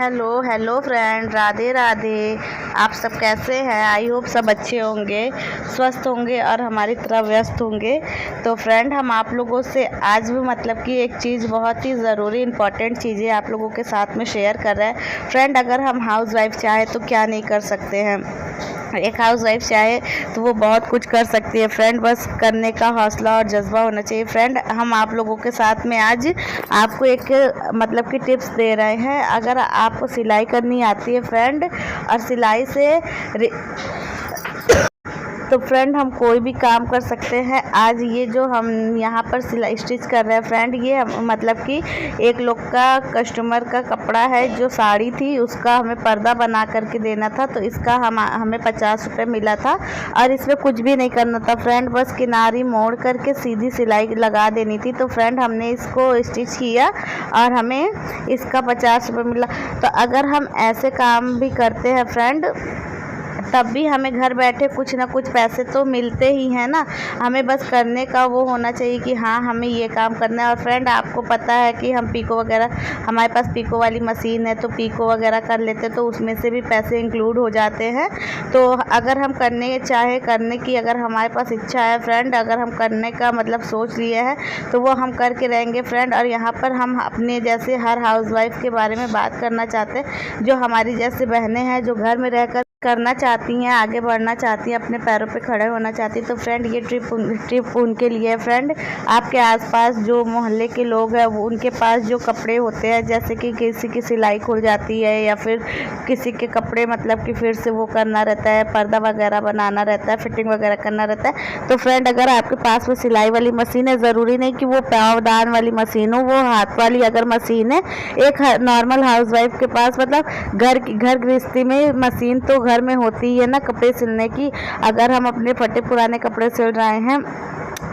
Hello hello friend, Radhe Radhe. आप सब कैसे हैं? आई होप सब अच्छे होंगे, स्वस्थ होंगे और हमारी तरह व्यस्त होंगे। तो फ्रेंड, हम आप लोगों से आज भी मतलब कि एक चीज़ बहुत ही ज़रूरी इंपॉर्टेंट चीज़ें आप लोगों के साथ में शेयर कर रहे हैं। फ्रेंड, अगर हम हाउस वाइफ चाहे तो क्या नहीं कर सकते हैं। एक हाउस वाइफ चाहे तो वो बहुत कुछ कर सकती है फ्रेंड, बस करने का हौसला और जज्बा होना चाहिए। फ्रेंड, हम आप लोगों के साथ में आज आपको एक मतलब कि टिप्स दे रहे हैं। अगर आपको सिलाई करनी आती है फ्रेंड, और सिलाई से तो फ्रेंड हम कोई भी काम कर सकते हैं। आज ये जो हम यहाँ पर सिलाई स्टिच कर रहे हैं फ्रेंड, ये मतलब कि एक लोग का कस्टमर का कपड़ा है, जो साड़ी थी उसका हमें पर्दा बना करके देना था। तो इसका हमें 50 रुपये मिला था और इसमें कुछ भी नहीं करना था फ्रेंड, बस किनारी मोड़ करके सीधी सिलाई लगा देनी थी। तो फ्रेंड, हमने इसको स्टिच किया और हमें इसका 50 रुपये मिला। तो अगर हम ऐसे काम भी करते हैं फ्रेंड, तब भी हमें घर बैठे कुछ ना कुछ पैसे तो मिलते ही हैं ना। हमें बस करने का वो होना चाहिए कि हाँ, हमें ये काम करना है। और फ्रेंड, आपको पता है कि हम पीको वगैरह, हमारे पास पीको वाली मशीन है, तो पीको वगैरह कर लेते तो उसमें से भी पैसे इंक्लूड हो जाते हैं। तो अगर हम करने की अगर हमारे पास इच्छा है फ्रेंड, अगर हम करने का मतलब सोच लिए हैं, तो वो हम करके रहेंगे फ्रेंड। और यहाँ पर हम अपने जैसे हर हाउसवाइफ के बारे में बात करना चाहते हैं, जो हमारी जैसे बहनें हैं, जो घर में रहकर करना चाहती हैं, आगे बढ़ना चाहती हैं, अपने पैरों पे खड़े होना चाहती हैं। तो फ्रेंड, ये ट्रिप उनके लिए है फ्रेंड। आपके आसपास जो मोहल्ले के लोग हैं, वो उनके पास जो कपड़े होते हैं, जैसे कि किसी की सिलाई खुल जाती है या फिर किसी के कपड़े मतलब कि फिर से वो करना रहता है, पर्दा वगैरह बनाना रहता है, फिटिंग वगैरह करना रहता है। तो फ्रेंड, अगर आपके पास वो सिलाई वाली मशीन है, ज़रूरी नहीं कि वो पावदान वाली मशीन हो, वो हाथ वाली अगर मशीन है, एक नॉर्मल हाउसवाइफ के पास मतलब घर गृहस्थी में मशीन तो घर में होती है ना कपड़े सिलने की। अगर हम अपने फटे पुराने कपड़े सिल रहे हैं,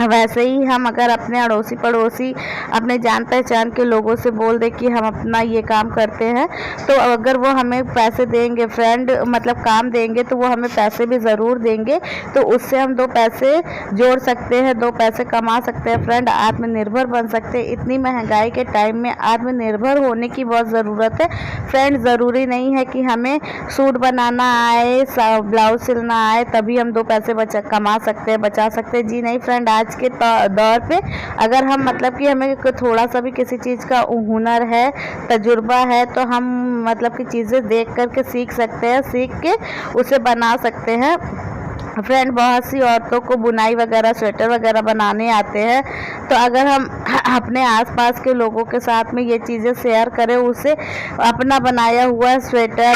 वैसे ही हम अगर अपने अड़ोसी पड़ोसी, अपने जान पहचान के लोगों से बोल दे कि हम अपना ये काम करते हैं, तो अगर वो हमें पैसे देंगे फ्रेंड, मतलब काम देंगे, तो वो हमें पैसे भी ज़रूर देंगे। तो उससे हम 2 पैसे जोड़ सकते हैं, 2 पैसे कमा सकते हैं फ्रेंड, आत्मनिर्भर बन सकते हैं। इतनी महंगाई के टाइम में आत्मनिर्भर होने की बहुत ज़रूरत है फ्रेंड। ज़रूरी नहीं है कि हमें सूट बनाना आए, ब्लाउज सिलना आए, तभी हम 2 पैसे कमा सकते हैं, बचा सकते हैं। जी नहीं फ्रेंड, आज के दौर पे अगर हम मतलब कि हमें थोड़ा सा भी किसी चीज़ का हुनर है, तजुर्बा है, तो हम मतलब कि चीज़ें देख करके सीख सकते हैं, सीख के उसे बना सकते हैं फ्रेंड। बहुत सी औरतों को बुनाई वगैरह, स्वेटर वगैरह बनाने आते हैं। तो अगर हम अपने आसपास के लोगों के साथ में ये चीज़ें शेयर करें, उसे अपना बनाया हुआ स्वेटर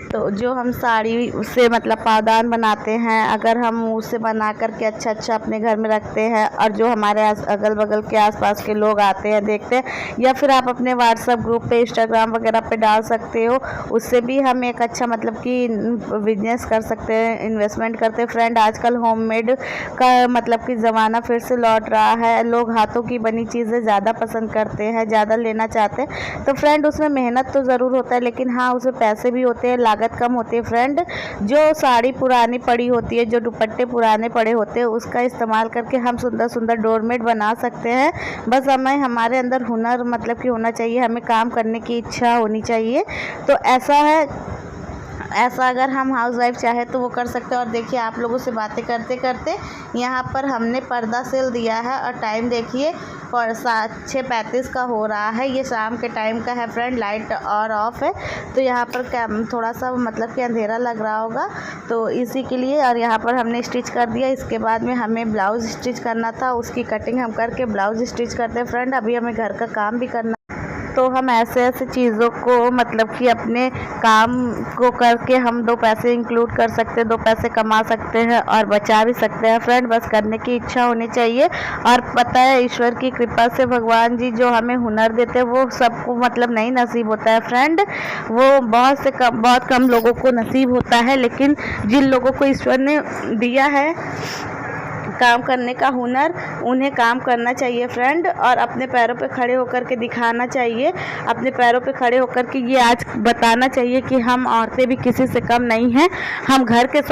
तो जो हम साड़ी से मतलब पावदान बनाते हैं, अगर हम उसे बना करके अच्छा अपने घर में रखते हैं, और जो हमारे अगल बगल के आसपास के लोग आते हैं, देखते हैं, या फिर आप अपने व्हाट्सएप ग्रुप पे, इंस्टाग्राम वगैरह पे डाल सकते हो, उससे भी हम एक अच्छा मतलब कि बिजनेस कर सकते हैं, इन्वेस्टमेंट करते हैं फ्रेंड। आजकल होममेड का मतलब कि ज़माना फिर से लौट रहा है। लोग हाथों की बनी चीज़ें ज़्यादा पसंद करते हैं, ज़्यादा लेना चाहते हैं। तो फ्रेंड, उसमें मेहनत तो ज़रूर होता है, लेकिन हाँ, उसमें पैसे भी होते हैं, लागत कम होती है फ्रेंड। जो साड़ी पुरानी पड़ी होती है, जो दुपट्टे पुराने पड़े होते हैं, उसका इस्तेमाल करके हम सुंदर सुंदर डोरमेट बना सकते हैं। बस हमें हमारे अंदर हुनर मतलब कि होना चाहिए, हमें काम करने की इच्छा होनी चाहिए। तो ऐसा अगर हम हाउस वाइफ चाहे तो वो कर सकते हैं। और देखिए, आप लोगों से बातें करते करते यहाँ पर हमने पर्दा सिल दिया है, और टाइम देखिए 6:35 का हो रहा है। ये शाम के टाइम का है फ्रेंड, लाइट और ऑफ है, तो यहाँ पर थोड़ा सा मतलब कि अंधेरा लग रहा होगा, तो इसी के लिए। और यहाँ पर हमने स्टिच कर दिया। इसके बाद में हमें ब्लाउज़ स्टिच करना था, उसकी कटिंग हम करके ब्लाउज़ स्टिच करते हैं फ्रेंड। अभी हमें घर का काम भी करना, तो हम ऐसे चीज़ों को मतलब कि अपने काम को करके हम 2 पैसे इंक्लूड कर सकते हैं, 2 पैसे कमा सकते हैं और बचा भी सकते हैं फ्रेंड। बस करने की इच्छा होनी चाहिए। और पता है, ईश्वर की कृपा से भगवान जी जो हमें हुनर देते हैं, वो सबको मतलब नहीं नसीब होता है फ्रेंड। वो बहुत कम लोगों को नसीब होता है। लेकिन जिन लोगों को ईश्वर ने दिया है, काम करने का हुनर, उन्हें काम करना चाहिए फ्रेंड, और अपने पैरों पे खड़े होकर के दिखाना चाहिए, अपने पैरों पे खड़े होकर के ये आज बताना चाहिए कि हम औरतें भी किसी से कम नहीं हैं। हम घर के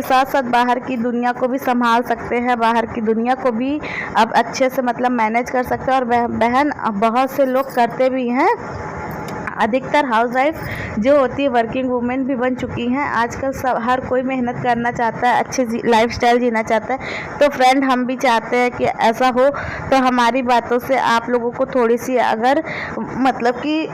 साथ साथ बाहर की दुनिया को भी संभाल सकते हैं, बाहर की दुनिया को भी अब अच्छे से मतलब मैनेज कर सकते हैं। और बहन बहुत से लोग करते भी हैं। अधिकतर हाउसवाइफ जो होती है वर्किंग वुमेन भी बन चुकी हैं। आजकल सब हर कोई मेहनत करना चाहता है, अच्छी लाइफस्टाइल जीना चाहता है। तो फ्रेंड हम भी चाहते हैं कि ऐसा हो। तो हमारी बातों से आप लोगों को थोड़ी सी अगर मतलब कि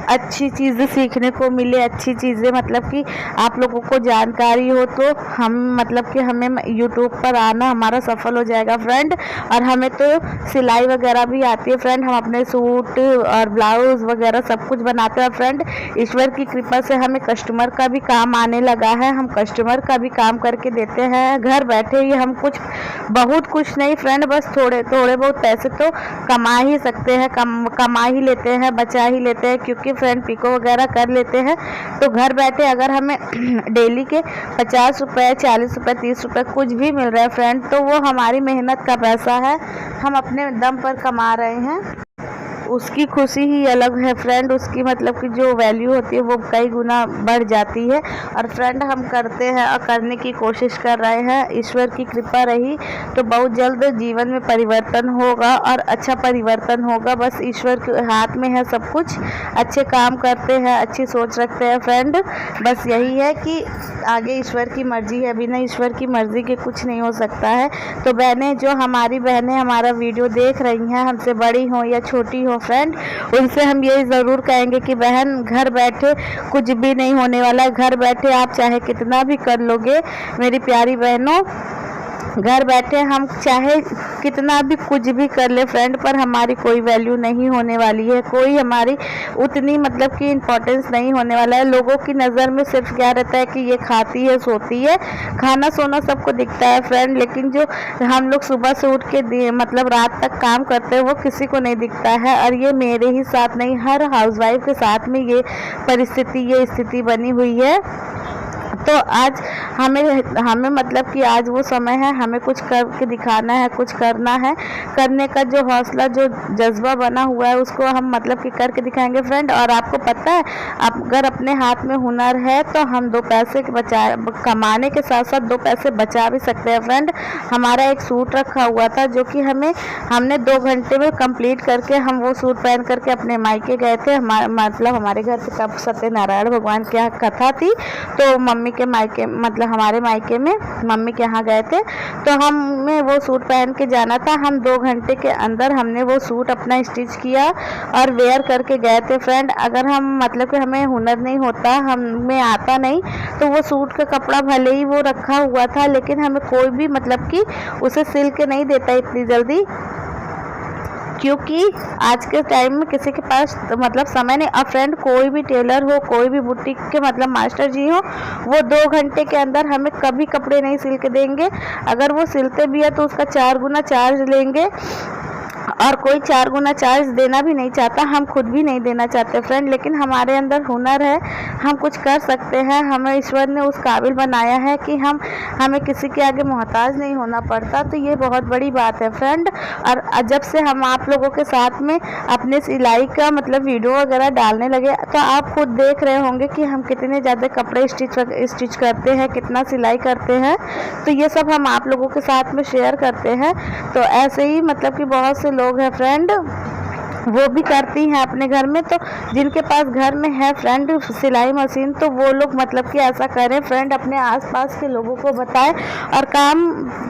अच्छी चीज़ें सीखने को मिले, अच्छी चीज़ें मतलब कि आप लोगों को जानकारी हो, तो हम मतलब कि हमें यूट्यूब पर आना हमारा सफल हो जाएगा फ्रेंड। और हमें तो सिलाई वगैरह भी आती है फ्रेंड, हम अपने सूट और ब्लाउज़ वगैरह सब कुछ बनाते हैं फ्रेंड। ईश्वर की कृपा से हमें कस्टमर का भी काम आने लगा है, हम कस्टमर का भी काम करके देते हैं घर बैठे ही। हम बहुत कुछ नहीं फ्रेंड, बस थोड़े बहुत पैसे तो कमा ही सकते हैं, कमा ही लेते हैं, बचा ही लेते हैं, क्योंकि फ्रेंड पिको वगैरह कर लेते हैं। तो घर बैठे अगर हमें डेली के 50 रुपये, 40 रुपये, 30 रुपये कुछ भी मिल रहा है फ्रेंड, तो वो हमारी मेहनत का पैसा है, हम अपने दम पर कमा रहे हैं। उसकी खुशी ही अलग है फ्रेंड, उसकी मतलब कि जो वैल्यू होती है वो कई गुना बढ़ जाती है। और फ्रेंड हम करते हैं और करने की कोशिश कर रहे हैं। ईश्वर की कृपा रही तो बहुत जल्द जीवन में परिवर्तन होगा और अच्छा परिवर्तन होगा। बस ईश्वर के हाथ में है सब कुछ। अच्छे काम करते हैं, अच्छी सोच रखते हैं फ्रेंड, बस यही है कि आगे ईश्वर की मर्जी है, बिना ईश्वर की मर्जी के कुछ नहीं हो सकता है। तो बहनें, जो हमारी बहनें हमारा वीडियो देख रही हैं, हमसे बड़ी हों या छोटी हों फ्रेंड, उनसे हम यही ज़रूर कहेंगे कि बहन घर बैठे कुछ भी नहीं होने वाला है। घर बैठे आप चाहे कितना भी कर लोगे मेरी प्यारी बहनों, घर बैठे हम चाहे कितना भी कुछ भी कर ले फ्रेंड, पर हमारी कोई वैल्यू नहीं होने वाली है, कोई हमारी उतनी मतलब कि इम्पोर्टेंस नहीं होने वाला है। लोगों की नज़र में सिर्फ क्या रहता है कि ये खाती है, सोती है, खाना सोना सबको दिखता है फ्रेंड, लेकिन जो हम लोग सुबह से उठ के मतलब रात तक काम करते हैं वो किसी को नहीं दिखता है। और ये मेरे ही साथ नहीं, हर हाउसवाइफ के साथ में ये परिस्थिति, ये स्थिति बनी हुई है। तो आज हमें मतलब कि आज वो समय है, हमें कुछ करके दिखाना है, कुछ करना है। करने का जो हौसला, जो जज्बा बना हुआ है उसको हम मतलब कि करके दिखाएंगे फ्रेंड। और आपको पता है, अगर अपने हाथ में हुनर है तो हम 2 पैसे कमाने के साथ साथ 2 पैसे बचा भी सकते हैं फ्रेंड। हमारा एक सूट रखा हुआ था जो कि हमने 2 घंटे में कंप्लीट करके हम वो सूट पहन करके अपने मायके गए थे। मतलब हमारे घर पे कब सत्यनारायण भगवान की कथा थी, तो मम्मी के मायके मतलब हमारे मायके में मम्मी के यहाँ गए थे, तो हमें वो सूट पहन के जाना था। हम 2 घंटे के अंदर हमने वो सूट अपना स्टिच किया और वेयर करके गए थे फ्रेंड। अगर हम मतलब कि हमें हुनर नहीं होता, हमें आता नहीं, तो वो सूट का कपड़ा भले ही वो रखा हुआ था, लेकिन हमें कोई भी मतलब कि उसे सिल के नहीं देता इतनी जल्दी, क्योंकि आज के टाइम में किसी के पास मतलब समय नहीं। अब फ्रेंड कोई भी टेलर हो, कोई भी बुटीक के मतलब मास्टर जी हो, वो 2 घंटे के अंदर हमें कभी कपड़े नहीं सिल के देंगे। अगर वो सिलते भी है तो उसका 4 गुना चार्ज लेंगे, और कोई 4 गुना चार्ज देना भी नहीं चाहता, हम खुद भी नहीं देना चाहते फ्रेंड। लेकिन हमारे अंदर हुनर है, हम कुछ कर सकते हैं, हमें ईश्वर ने उस काबिल बनाया है कि हमें किसी के आगे मोहताज नहीं होना पड़ता। तो ये बहुत बड़ी बात है फ्रेंड। और जब से हम आप लोगों के साथ में अपने सिलाई का मतलब वीडियो वगैरह डालने लगे, तो आप खुद देख रहे होंगे कि हम कितने ज़्यादा कपड़े स्टिच करते हैं, कितना सिलाई करते हैं। तो ये सब हम आप लोगों के साथ में शेयर करते हैं। तो ऐसे ही मतलब कि बहुत से लोग हैं फ्रेंड, वो भी करती हैं अपने घर में। तो जिनके पास घर में है फ्रेंड सिलाई मशीन, तो वो लोग मतलब कि ऐसा करें फ्रेंड, अपने आसपास के लोगों को बताएं। और काम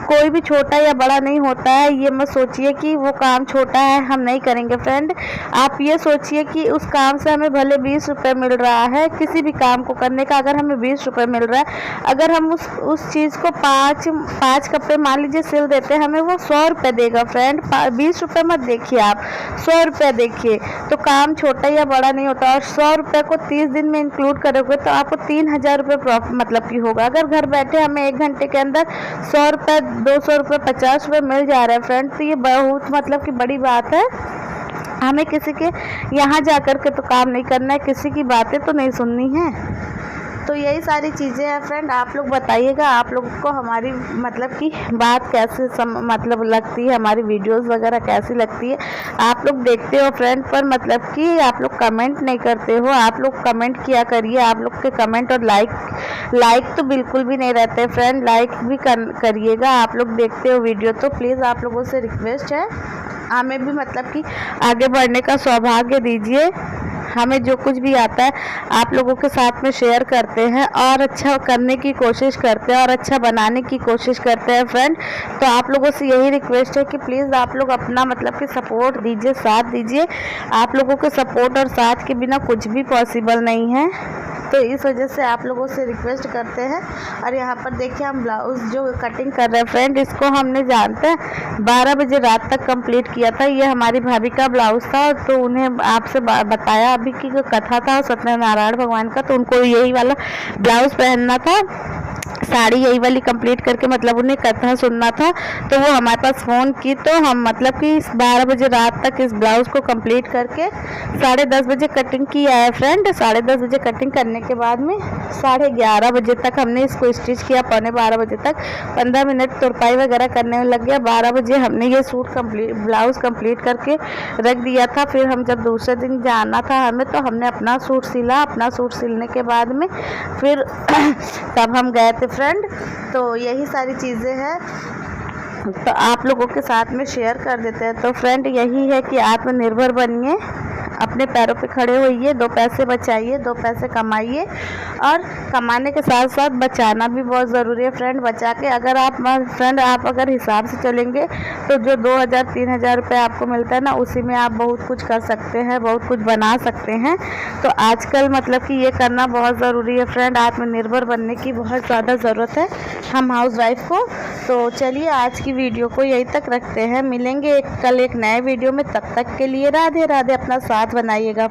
कोई भी छोटा या बड़ा नहीं होता है, ये मत सोचिए कि वो काम छोटा है हम नहीं करेंगे फ्रेंड। आप ये सोचिए कि उस काम से हमें भले 20 रुपये मिल रहा है, किसी भी काम को करने का अगर हमें 20 रुपये मिल रहा है, अगर हम उस चीज़ को 5 कपड़े मान लीजिए सिल देते हैं, हमें वो 100 रुपये देगा फ्रेंड। 20 रुपये मत देखिए आप, 100 रुपये देखिए। तो काम छोटा या बड़ा नहीं होता। और 100 रुपये को 30 दिन में इंक्लूड करोगे तो आपको 3000 रुपये प्रॉफिट मतलब कि होगा। अगर घर बैठे हमें 1 घंटे के अंदर 100 रुपये, 200 रुपये, 50 रुपये मिल जा रहा है फ्रेंड, तो ये बहुत मतलब कि बड़ी बात है। हमें किसी के यहाँ जा कर के तो काम नहीं करना है, किसी की बातें तो नहीं सुननी है। तो यही सारी चीज़ें हैं फ्रेंड। आप लोग बताइएगा आप लोगों को हमारी मतलब कि बात कैसे मतलब लगती है, हमारी वीडियोस वगैरह कैसी लगती है। आप लोग देखते हो फ्रेंड, पर मतलब कि आप लोग कमेंट नहीं करते हो। आप लोग कमेंट किया करिए, आप लोग के कमेंट और लाइक तो बिल्कुल भी नहीं रहते फ्रेंड। लाइक भी करिएगा। आप लोग देखते हो वीडियो तो प्लीज़ आप लोगों से रिक्वेस्ट है, हमें भी मतलब कि आगे बढ़ने का सौभाग्य दीजिए। हमें जो कुछ भी आता है आप लोगों के साथ में शेयर करते हैं और अच्छा करने की कोशिश करते हैं और अच्छा बनाने की कोशिश करते हैं फ्रेंड। तो आप लोगों से यही रिक्वेस्ट है कि प्लीज़ आप लोग अपना मतलब कि सपोर्ट दीजिए, साथ दीजिए। आप लोगों के सपोर्ट और साथ के बिना कुछ भी पॉसिबल नहीं है। तो इस वजह से आप लोगों से रिक्वेस्ट करते हैं। और यहाँ पर देखिए हम ब्लाउज़ जो कटिंग कर रहे हैं फ्रेंड, इसको हमने जानते हैं 12 बजे रात तक कंप्लीट किया था। ये हमारी भाभी का ब्लाउज़ था, तो उन्हें आपसे बताया अभी की जो कथा था सत्यनारायण भगवान का, तो उनको यही वाला ब्लाउज़ पहनना था, साड़ी यही वाली कंप्लीट करके मतलब उन्हें कथा सुनना था। तो वो हमारे पास फ़ोन की, तो हम मतलब कि 12 बजे रात तक इस ब्लाउज़ को कंप्लीट करके 10:30 बजे कटिंग किया है फ्रेंड। 10:30 बजे कटिंग करने के बाद में 11:30 बजे तक हमने इसको स्टिच किया, 11:15 बजे तक 15 मिनट तुरपाई वगैरह करने में लग गया। 12 बजे हमने ये सूट ब्लाउज़ कंप्लीट करके रख दिया था। फिर हम जब दूसरे दिन जाना था हमें, तो हमने अपना सूट सिला। अपना सूट सिलने के बाद में फिर तब हम गए थे फ्रेंड। तो यही सारी चीज़ें हैं, तो आप लोगों के साथ में शेयर कर देते हैं। तो फ्रेंड यही है कि आत्मनिर्भर बनिए, अपने पैरों पे खड़े होइए, 2 पैसे बचाइए, 2 पैसे कमाइए। और कमाने के साथ साथ बचाना भी बहुत ज़रूरी है फ्रेंड। बचा के अगर आप फ्रेंड आप अगर हिसाब से चलेंगे तो जो 2000-3000 रुपये आपको मिलता है ना, उसी में आप बहुत कुछ कर सकते हैं, बहुत कुछ बना सकते हैं। तो आजकल मतलब कि ये करना बहुत ज़रूरी है फ्रेंड। आत्मनिर्भर बनने की बहुत ज़्यादा ज़रूरत है हम हाउस वाइफ को। तो चलिए आज की वीडियो को यहीं तक रखते हैं, मिलेंगे कल एक नए वीडियो में। तब तक के लिए राधे राधे, अपना साथ बनाइएगा।